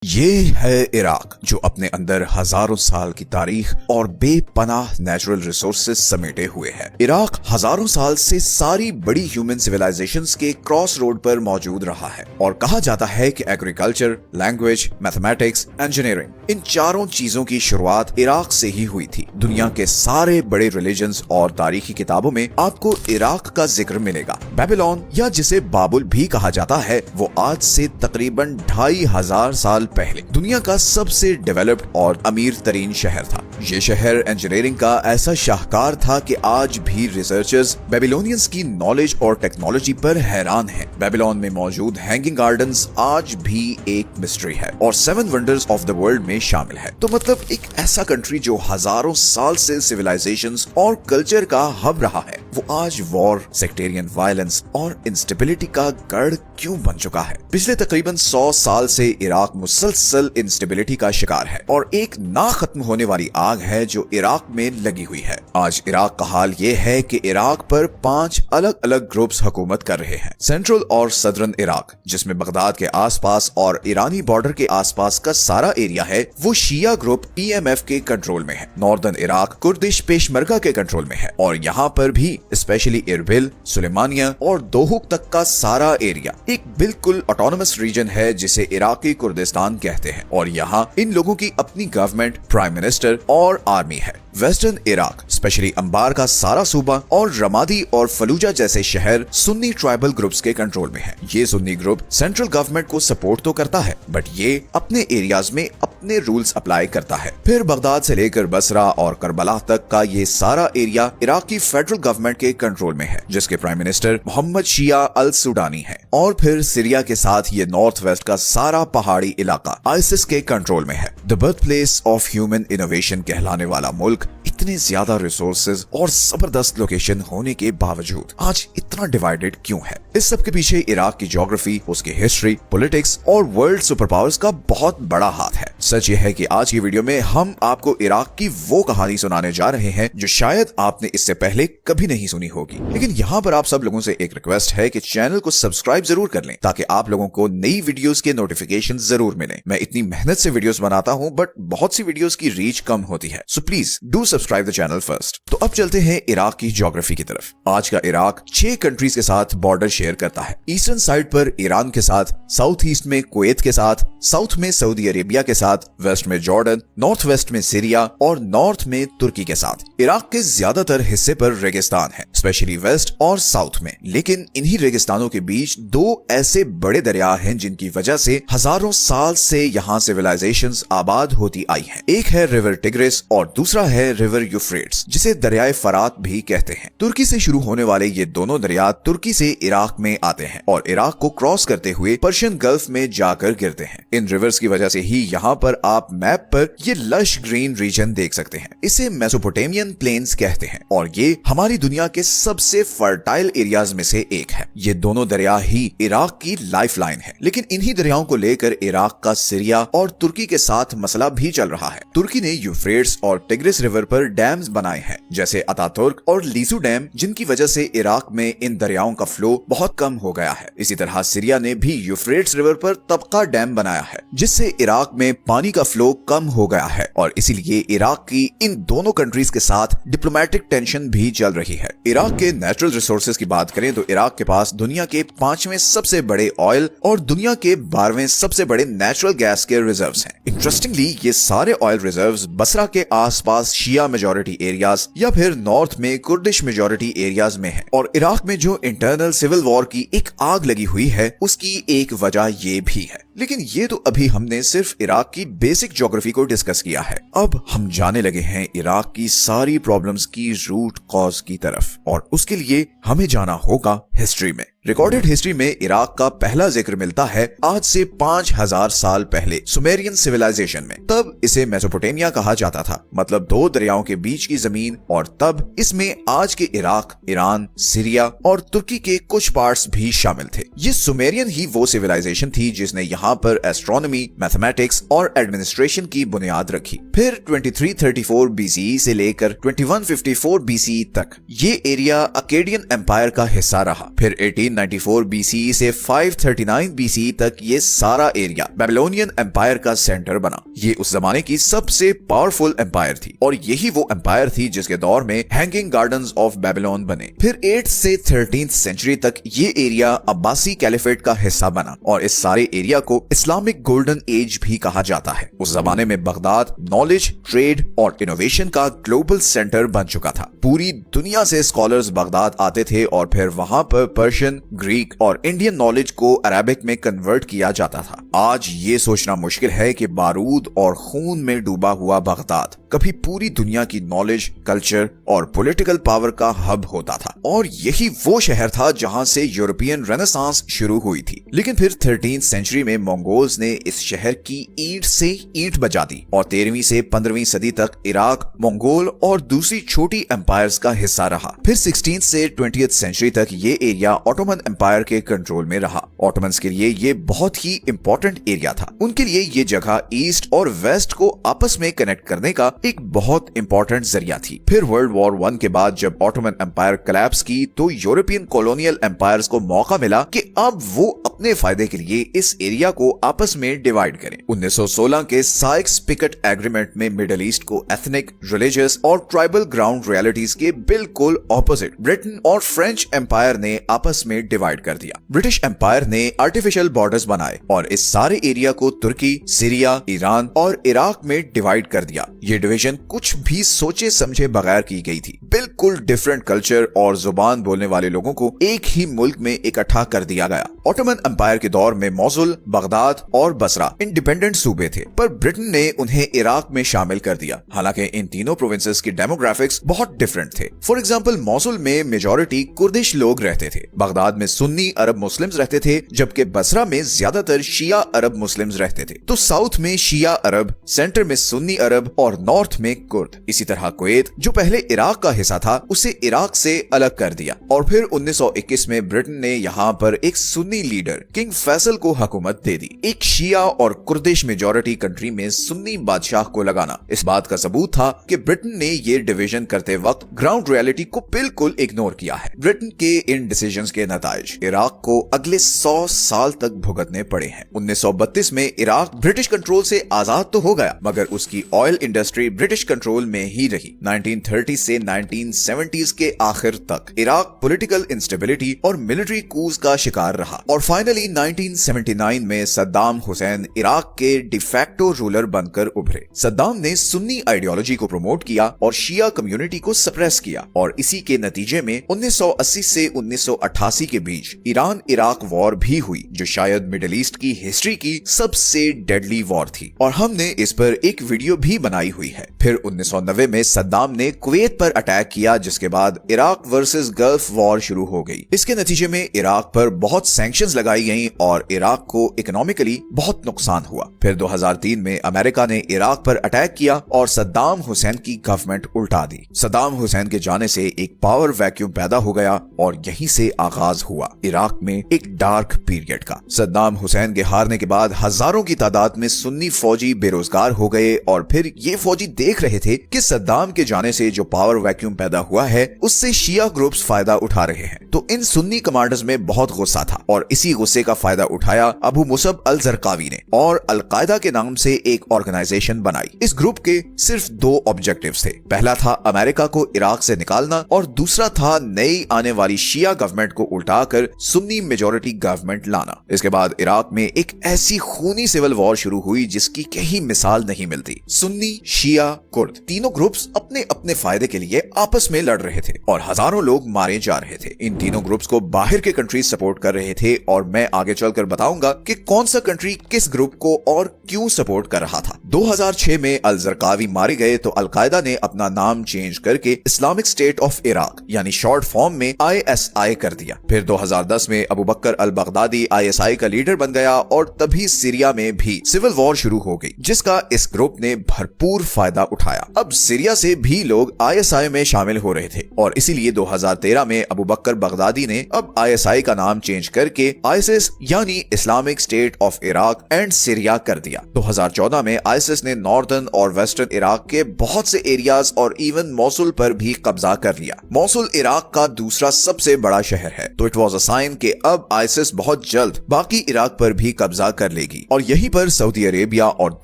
یہ ہے इराक जो अपने अंदर हजारों साल की तारीख और बेपनाह नेचुरल रिसोर्सेज समेटे हुए है। इराक हजारों साल से सारी बड़ी ह्यूमन सिविलाइजेशंस के क्रॉस रोड पर मौजूद रहा है और कहा जाता है कि agriculture, language, mathematics, engineering in चारों चीजों की शुरुआत इराक से ही हुई थी। दुनिया के सारे बड़े रिलीजन्स और तारीखी किताबों में आपको इराक का जिक्र मिलेगा। बेबीलोन या जिसे बाबुल भी कहा जाता है वो आज से तकरीबन 2500 साल पहले दुनिया का सबसे डेवलप्ड और अमीर तरीन शहर था। ये शहर इंजीनियरिंग का ऐसा शाहकार था कि आज भी रिसर्चर्स बेबीलोनियंस की नॉलेज और टेक्नोलॉजी पर हैरान हैं। बेबीलोन में मौजूद हैंगिंग गार्डन्स आज भी एक मिस्ट्री है और 7 वंडर्स ऑफ द वर्ल्ड में शामिल है। तो मतलब एक ऐसा कंट्री जो हजारों साल से सिविलाइजेशंस और कल्चर का हब रहा है, वो आज वॉर, सेक्टेरियन वायलेंस और इंस्टेबिलिटी का गढ़ क्यों बन चुका है। पिछले तकरीबन 100 साल से इराक मुसलसल इंस्टेबिलिटी का शिकार है और एक ना खत्म होने वाली आग है जो इराक में लगी हुई है। आज इराक का हाल ये है कि इराक पर 5 अलग अलग ग्रुप्स हुकूमत कर रहे हैं। सेंट्रल और सदर्न इराक, जिसमें बगदाद के आसपास और ईरानी बॉर्डर के आसपास का सारा एरिया है, वो शिया ग्रुप PMF के कंट्रोल में है। नॉर्दर्न इराक कुर्दिश पेशमर्गा के कंट्रोल में है और यहाँ पर भी स्पेशली इरबिल, सुलेमानिया और दोहुक तक का सारा एरिया एक बिल्कुल ऑटोनोमस रीजन है जिसे इराकी कुर्दिस्तान कहते हैं और यहाँ इन लोगों की अपनी गवर्नमेंट, प्राइम मिनिस्टर और आर्मी है। वेस्टर्न इराक स्पेशली अंबार का सारा सूबा और रमादी और फलूजा जैसे शहर सुन्नी ट्राइबल ग्रुप्स के कंट्रोल में है। ये सुन्नी ग्रुप सेंट्रल गवर्नमेंट को सपोर्ट तो करता है बट ये अपने एरियाज में अपने रूल्स अप्लाई करता है। फिर बगदाद से लेकर बसरा और करबला तक का ये सारा एरिया इराकी फेडरल गवर्नमेंट के कंट्रोल में है जिसके प्राइम मिनिस्टर मोहम्मद शिया अल सुडानी है। और फिर सीरिया के साथ ये नॉर्थ वेस्ट का सारा पहाड़ी इलाका आईसिस के कंट्रोल में है। The birth place of human innovation कहलाने वाला मुल्क इतने ज्यादा रिसोर्सेज और जबरदस्त लोकेशन होने के बावजूद आज इतना डिवाइडेड क्यों है? इस सब के पीछे इराक की ज्योग्राफी, उसकी हिस्ट्री, पॉलिटिक्स और वर्ल्ड सुपर पावर्स का बहुत बड़ा हाथ है। सच ये है कि आज की वीडियो में हम आपको इराक की वो कहानी सुनाने जा रहे हैं जो शायद आपने इससे पहले कभी नहीं सुनी होगी। लेकिन यहाँ पर आप सब लोगों से एक रिक्वेस्ट है कि चैनल को सब्सक्राइब जरूर कर लें ताकि आप लोगों को नई वीडियोस के नोटिफिकेशन जरूर मिले। मैं इतनी मेहनत से वीडियोस बनाता हूँ बट बहुत सी वीडियोस की रीच कम होती है, so please do subscribe the channel first. तो अब चलते हैं इराक की ज्योग्राफी की तरफ। आज का इराक 6 कंट्रीज के साथ बॉर्डर शेयर करता है। ईस्टर्न साइड पर ईरान के साथ, साउथ ईस्ट में कुवैत के साथ, साउथ में सऊदी अरेबिया के साथ, वेस्ट में जॉर्डन, नॉर्थ वेस्ट में सीरिया और नॉर्थ में तुर्की के साथ। इराक के ज्यादातर हिस्से पर रेगिस्तान है, स्पेशली वेस्ट और साउथ में। लेकिन इन्हीं रेगिस्तानों के बीच 2 ऐसे बड़े दरिया हैं जिनकी वजह से हजारों साल से यहाँ सिविलाइजेशंस आबाद होती आई हैं। एक है रिवर टिग्रिस और दूसरा है रिवर यूफ्रेट्स, जिसे दरियाए फरात भी कहते हैं। तुर्की से शुरू होने वाले ये दोनों दरिया तुर्की से इराक में आते हैं और इराक को क्रॉस करते हुए पर्शियन गल्फ में जाकर गिरते हैं। इन रिवर्स की वजह से ही यहाँ पर आप मैप पर ये लश ग्रीन रीजन देख सकते हैं। इसे मेसोपोटामियन प्लेन्स कहते हैं और ये हमारी दुनिया के सबसे फर्टाइल एरियाज में से एक है। ये दोनों दरिया ही इराक की लाइफलाइन है। लेकिन इन्हीं दरियाओं को लेकर इराक का सीरिया और तुर्की के साथ मसला भी चल रहा है। तुर्की ने यूफ्रेट्स और टिग्रिस रिवर पर डैम्स बनाए हैं जैसे अतातुर्क और लीसू डैम, जिनकी वजह से इराक में इन दरियाओं का फ्लो बहुत कम हो गया है। इसी तरह सीरिया ने भी यूफ्रेट्स रिवर पर तबका डैम बनाया है जिससे इराक में पानी का फ्लो कम हो गया है और इसीलिए इराक की इन दोनों कंट्रीज के साथ डिप्लोमेटिक टेंशन भी चल रही है। इराक के नेचुरल रिसोर्सेज की बात करें तो इराक के पास दुनिया के 5वें सबसे बड़े ऑयल और दुनिया के 12वें सबसे बड़े नेचुरल गैस के रिजर्व्स हैं। इंटरेस्टिंगली ये सारे ऑयल रिजर्व्स बसरा के आसपास शिया मेजॉरिटी एरियाज या फिर नॉर्थ में कुर्दिश मेजॉरिटी एरियाज में है। और इराक में जो इंटरनल सिविल वॉर की एक आग लगी हुई है उसकी एक वजह ये भी है। लेकिन ये तो अभी हमने सिर्फ इराक की बेसिक ज्योग्राफी को डिस्कस किया है। अब हम जाने लगे हैं इराक की सारी प्रॉब्लम्स की रूट कॉज की तरफ और उसके लिए हमें जाना होगा हिस्ट्री में। रिकॉर्डेड हिस्ट्री में इराक का पहला जिक्र मिलता है आज से 5000 साल पहले सुमेरियन सिविलाइजेशन में। तब इसे मेसोपोटामिया कहा जाता था, मतलब 2 दरियाओं के बीच की जमीन, और तब इसमें आज के इराक, ईरान, सीरिया और तुर्की के कुछ पार्ट्स भी शामिल थे। ये सुमेरियन ही वो सिविलाइजेशन थी जिसने यहाँ पर एस्ट्रोनॉमी, मैथमेटिक्स और एडमिनिस्ट्रेशन की बुनियाद रखी। फिर 2334 BCE से लेकर 2154 BCE तक ये एरिया अकेडियन एम्पायर का हिस्सा रहा। फिर 1494 BCE से 539 BCE तक ये सारा एरिया बेबीलोनियन एम्पायर का सेंटर बना। ये उस जमाने की सबसे पावरफुल एम्पायर थी और यही वो एम्पायर थी जिसके दौर में हैंगिंग गार्डन्स ऑफ बेबीलोन बने। फिर 8th से 13th सेंचुरी तक ये एरिया अब्बासी कैलिफेट का हिस्सा बना और इस सारे एरिया को इस्लामिक गोल्डन एज भी कहा जाता है। उस जमाने में बगदाद नॉलेज, ट्रेड और इनोवेशन का ग्लोबल सेंटर बन चुका था। पूरी दुनिया से स्कॉलर्स बगदाद आते थे और फिर वहां पर पर्शियन, ग्रीक और इंडियन नॉलेज को अरेबिक में कन्वर्ट किया जाता था। आज ये सोचना मुश्किल है कि बारूद और खून में डूबा हुआ बगदाद कभी पूरी दुनिया की नॉलेज, कल्चर और पॉलिटिकल पावर का हब होता था और यही वो शहर था जहां से यूरोपियन रेनेसांस शुरू हुई थी। लेकिन फिर 13th सेंचुरी में मंगोल्स ने इस शहर की ईंट से ईंट बजा दी और 13वीं से 15वीं सदी तक इराक मंगोल और दूसरी छोटी एम्पायर्स का हिस्सा रहा। फिर 16th से 20th सेंचुरी तक ये एरिया ऑटोमन एम्पायर के कंट्रोल में रहा। ऑटोमन्स के लिए ये बहुत ही इंपॉर्टेंट एरिया था। उनके लिए ये जगह ईस्ट और वेस्ट को आपस में कनेक्ट करने का एक बहुत इंपॉर्टेंट जरिया थी। फिर वर्ल्ड वॉर 1 के बाद जब ऑटोमन एम्पायर कोलैप्स की तो यूरोपियन कॉलोनियल एम्पायर्स को मौका मिला कि अब वो अपने फायदे के लिए इस एरिया को आपस में डिवाइड करें। 1916 के साइक्स-पिकेट एग्रीमेंट में मिडिल ईस्ट को एथनिक, रिलीजियस और ट्राइबल ग्राउंड रियलिटीज के बिल्कुल ऑपोजिट ब्रिटेन और फ्रेंच एम्पायर ने आपस में डिवाइड कर दिया। ब्रिटिश एम्पायर ने आर्टिफिशियल बॉर्डर्स बनाए और इस सारे एरिया को तुर्की, सीरिया, ईरान और इराक में डिवाइड कर दिया। ये डिवीजन कुछ भी सोचे समझे बगैर की गई थी। बिल्कुल डिफरेंट कल्चर और जुबान बोलने वाले लोगों को एक ही मुल्क में इकट्ठा कर दिया गया। ऑटोमन एम्पायर के दौर में मोसुल, बगदाद और बसरा इंडिपेंडेंट सूबे थे, पर ब्रिटेन ने उन्हें इराक में शामिल कर दिया। हालांकि इन तीनों प्रोविंसेस की डेमोग्राफिक्स बहुत डिफरेंट थे। फॉर एग्जांपल मोसुल में मेजॉरिटी कुर्दिश लोग रहते थे, बगदाद में सुन्नी अरब मुस्लिम्स रहते थे, जबकि बसरा में ज्यादातर शिया अरब मुस्लिम्स रहते थे। तो साउथ में शिया अरब, सेंटर में सुन्नी अरब और नॉर्थ में कुर्द। इसी तरह कुवैत जो पहले इराक का हिस्सा था उसे इराक से अलग कर दिया और फिर 1921 में ब्रिटेन ने यहाँ पर एक सुन्नी लीडर किंग फैसल को हुकूमत दे दी। एक शिया और कुर्दिश मेजॉरिटी कंट्री में सुन्नी बादशाह को लगाना इस बात का सबूत था कि ब्रिटेन ने ये डिवीजन करते वक्त ग्राउंड रियलिटी को बिल्कुल इग्नोर किया है। ब्रिटेन के इन डिसीजंस के नताइज इराक को अगले 100 साल तक भुगतने पड़े हैं। 1932 में इराक ब्रिटिश कंट्रोल से आजाद तो हो गया मगर उसकी ऑयल इंडस्ट्री ब्रिटिश कंट्रोल में ही रही। 1930 से 1970s के आखिर तक इराक पॉलिटिकल इंस्टेबिलिटी और मिलिट्री कूज का शिकार रहा और फाइनली 1979 में सद्दाम हुसैन इराक के डिफैक्टो रूलर बनकर उभरे। सद्दाम ने सुन्नी आइडियोलॉजी को प्रमोट किया और शिया कम्युनिटी को सप्रेस किया और इसी के नतीजे में 1980 से 1988 के बीच ईरान इराक वॉर भी हुई जो शायद मिडिल ईस्ट की हिस्ट्री की सबसे डेडली वॉर थी और हमने इस पर एक वीडियो भी बनाई हुई है। फिर 1990 में सद्दाम ने कुवैत पर अटैक किया जिसके बाद इराक वर्सेस गल्फ वॉर शुरू हो गई। इसके नतीजे में इराक पर बहुत सैंक्शंस लगाई गईं और इराक को इकोनॉमिकली बहुत नुकसान हुआ। फिर 2003 में अमेरिका ने इराक पर अटैक किया और सद्दाम हुसैन की गवर्नमेंट उल्टा दी। सद्दाम हुसैन के जाने से एक पावर वैक्यूम पैदा हो गया और यहीं से आगाज हुआ इराक में एक डार्क पीरियड का। सद्दाम हुसैन के हारने के बाद हजारों की तादाद में सुन्नी फौजी बेरोजगार हो गए और फिर ये फौजी देख रहे थे कि सद्दाम के जाने से जो पावर वैक्यूम पैदा हुआ है उससे शिया ग्रुप्स फायदा उठा रहे हैं। तो इन सुन्नी कमांडर्स में बहुत गुस्सा था और इसी गुस्से का फायदा उठाया अबू मुसब अल जरकावी ने और अलकायदा के नाम से एक ऑर्गेनाइजेशन बनाई। इस ग्रुप के सिर्फ 2 ऑब्जेक्टिव्स थे। पहला था अमेरिका को इराक से निकालना और दूसरा था नई आने वाली शिया गवर्नमेंट को उल्टाकर सुन्नी मेजॉरिटी गवर्नमेंट लाना। इसके बाद इराक में एक ऐसी खूनी सिविल वॉर शुरू हुई जिसकी कहीं मिसाल नहीं मिलती। सुन्नी, शिया, कुर्द तीनों ग्रुप्स अपने अपने फायदे के लिए आपस में लड़ रहे थे और हजारों लोग मारे जा रहे थे। इन तीनों ग्रुप्स को बाहर के कंट्रीज सपोर्ट कर रहे थे और मैं आगे चलकर बताऊंगा कि कौन सा कंट्री किस ग्रुप को और क्यों सपोर्ट कर रहा था। 2006 में अल जरकावी मारे गए तो अलकायदा ने अपना नाम चेंज करके इस्लामिक स्टेट ऑफ इराक यानी शॉर्ट फॉर्म में ISI कर दिया। फिर 2010 में अबू बकर अल बगदादी ISI का लीडर बन गया और तभी सीरिया में भी सिविल वॉर शुरू हो गई जिसका इस ग्रुप ने भरपूर फायदा उठाया। अब सीरिया से भी लोग ISI में शामिल हो रहे थे और इसीलिए 2013 में अबू बकर बगदादी ने अब ISI का नाम चेंज करके आईसिस यानी Islamic state of Iraq and Syria कर दिया। 2014 में आईसिस ने नॉर्दर्न और वेस्टर्न इराक के बहुत से एरियाज और इवन मोसुल पर भी कब्जा कर लिया। मोसुल इराक का दूसरा सबसे बड़ा शहर है, तो इट वाज अ साइन कि अब आईसिस बहुत जल्द बाकी इराक पर भी कब्जा कर लेगी। और यहीं पर सऊदी अरेबिया और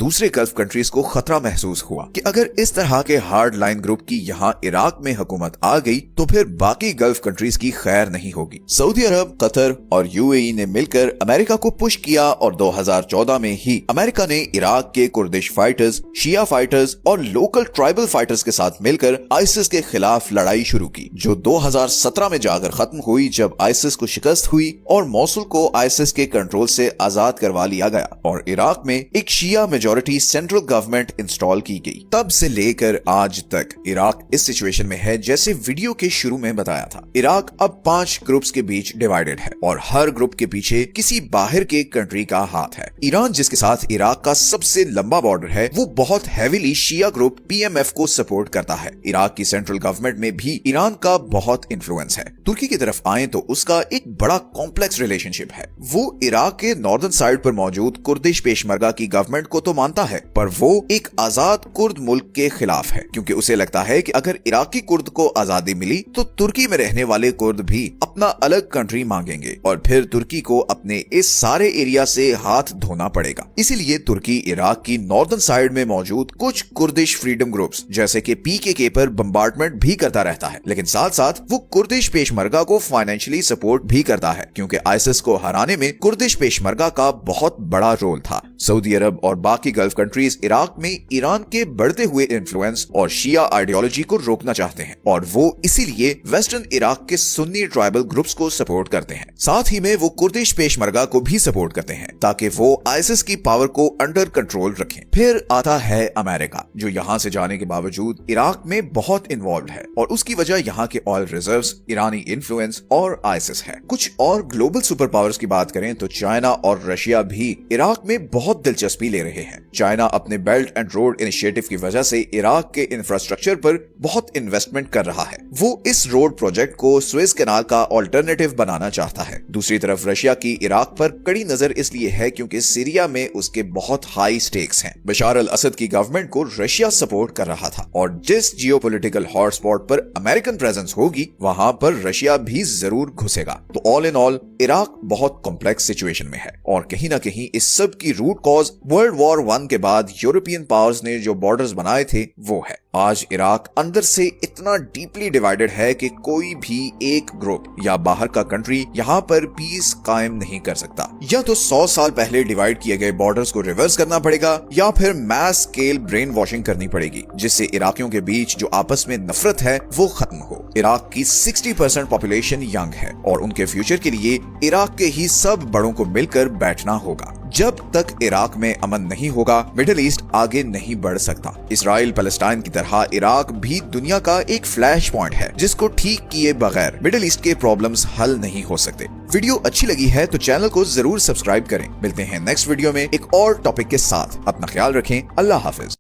दूसरे गल्फ कंट्रीज को खतरा महसूस हुआ कि अगर इस तरह के हार्ड लाइन ग्रुप की यहाँ इराक में हुकूमत आ गई तो फिर बाकी गल्फ कंट्रीज की खैर नहीं होगी। सऊदी अरब, कतर और यूएई ने मिलकर अमेरिका को पुश किया और 2014 में ही अमेरिका ने इराक के कुर्दिश फाइटर्स, शिया फाइटर्स और लोकल ट्राइबल फाइटर्स के साथ मिलकर आईसिस के खिलाफ लड़ाई शुरू की, जो 2017 में जाकर खत्म हुई जब आईसिस को शिकस्त हुई और मोसुल को आईसिस के कंट्रोल से आजाद करवा लिया गया और इराक में एक शिया मेजॉरिटी सेंट्रल गवर्नमेंट इंस्टॉल की गई। तब से लेकर आज तक इराक इस सिचुएशन में है जैसे वीडियो के शुरू में बताया था। इराक अब 5 ग्रुप्स के बीच डिवाइडेड है और हर ग्रुप के पीछे किसी बाहर के कंट्री का हाथ है। ईरान, जिसके साथ इराक का सबसे लंबा बॉर्डर है, वो बहुत हैवीली शिया ग्रुप पीएमएफ को सपोर्ट करता है। इराक की सेंट्रल गवर्नमेंट में भी ईरान का बहुत इन्फ्लुएंस है। तुर्की की तरफ आए तो उसका एक बड़ा कॉम्प्लेक्स रिलेशनशिप है। वो इराक के नॉर्दर्न साइड पर मौजूद कुर्दिश पेशमर्गा की गवर्नमेंट को तो मानता है, पर वो एक आजाद कुर्द मुल्क के खिलाफ है, क्योंकि उसे लगता है कि अगर इराकी कुर्द को आजादी मिली तो तुर्की में रहने वाले कुर्द भी अपना अलग कंट्री मांगेंगे और फिर तुर्की को अपने इस सारे एरिया से हाथ धोना पड़ेगा। इसीलिए तुर्की इराक की नॉर्दर्न साइड में मौजूद कुछ कुर्दिश फ्रीडम ग्रुप्स जैसे कि पीकेके पर बम्बार्डमेंट भी करता रहता है, लेकिन साथ साथ वो कुर्दिश पेशमर्गा को फाइनेंशियली सपोर्ट भी करता है, क्योंकि आईसिस को हराने में कुर्दिश पेशमर्गा का बहुत बड़ा रोल था। सऊदी अरब और बाकी गल्फ कंट्रीज इराक में ईरान के बढ़ते हुए इन्फ्लुएंस और शिया आइडियोलॉजी को रोकना चाहते हैं और वो इसीलिए वेस्टर्न इराक के सुन्नी ट्राइबल ग्रुप्स को सपोर्ट करते हैं। साथ ही में वो कुर्दिश पेशमर्गा को भी सपोर्ट करते हैं ताकि वो आईसिस की पावर को अंडर कंट्रोल रखें। फिर आता है अमेरिका, जो यहाँ से जाने के बावजूद इराक में बहुत इन्वॉल्व है और उसकी वजह यहाँ के ऑयल रिजर्व्स, ईरानी इन्फ्लुएंस और आईसिस है। कुछ और ग्लोबल सुपर पावर्स की बात करें तो चाइना और रशिया भी इराक में बहुत दिलचस्पी ले रहे हैं। चाइना अपने बेल्ट एंड रोड इनिशिएटिव की वजह से इराक के इंफ्रास्ट्रक्चर पर बहुत इन्वेस्टमेंट कर रहा है। वो इस रोड प्रोजेक्ट को स्वेज कैनाल का ऑल्टरनेटिव बनाना चाहता है। दूसरी तरफ रशिया की इराक पर कड़ी नजर इसलिए है क्योंकि सीरिया में उसके बहुत हाई स्टेक्स हैं। बशार अल असद की गवर्नमेंट को रशिया सपोर्ट कर रहा था और जिस जियोपॉलिटिकल हॉटस्पॉट पर अमेरिकन प्रेजेंस होगी वहां पर रशिया भी जरूर घुसेगा। तो ऑल इन ऑल इराक बहुत कॉम्प्लेक्स सिचुएशन में है और कहीं ना कहीं इस सब की रूट कॉज वर्ल्ड वॉर 1 के बाद यूरोपियन पावर्स ने जो बॉर्डर्स बनाए थे वो है। आज इराक अंदर से इतना डीपली डिवाइडेड है कि कोई भी एक ग्रुप या बाहर का कंट्री यहाँ पर पीस कायम नहीं कर सकता। या तो 100 साल पहले डिवाइड किए गए बॉर्डर्स को रिवर्स करना पड़ेगा या फिर मैस स्केल ब्रेन वॉशिंग करनी पड़ेगी, जिससे इराकियों के बीच जो आपस में नफरत है वो खत्म हो। इराक की 60% पॉपुलेशन यंग है और उनके फ्यूचर के लिए इराक के ही सब बड़ों को मिलकर बैठना होगा। जब तक इराक में अमन नहीं होगा, मिडिल ईस्ट आगे नहीं बढ़ सकता। इसराइल पैलेस्टाइन की तरह इराक भी दुनिया का एक फ्लैश पॉइंट है जिसको ठीक किए बगैर मिडिल ईस्ट के प्रॉब्लम्स हल नहीं हो सकते। वीडियो अच्छी लगी है तो चैनल को जरूर सब्सक्राइब करें। मिलते हैं नेक्स्ट वीडियो में एक और टॉपिक के साथ। अपना ख्याल रखें। अल्लाह हाफिज।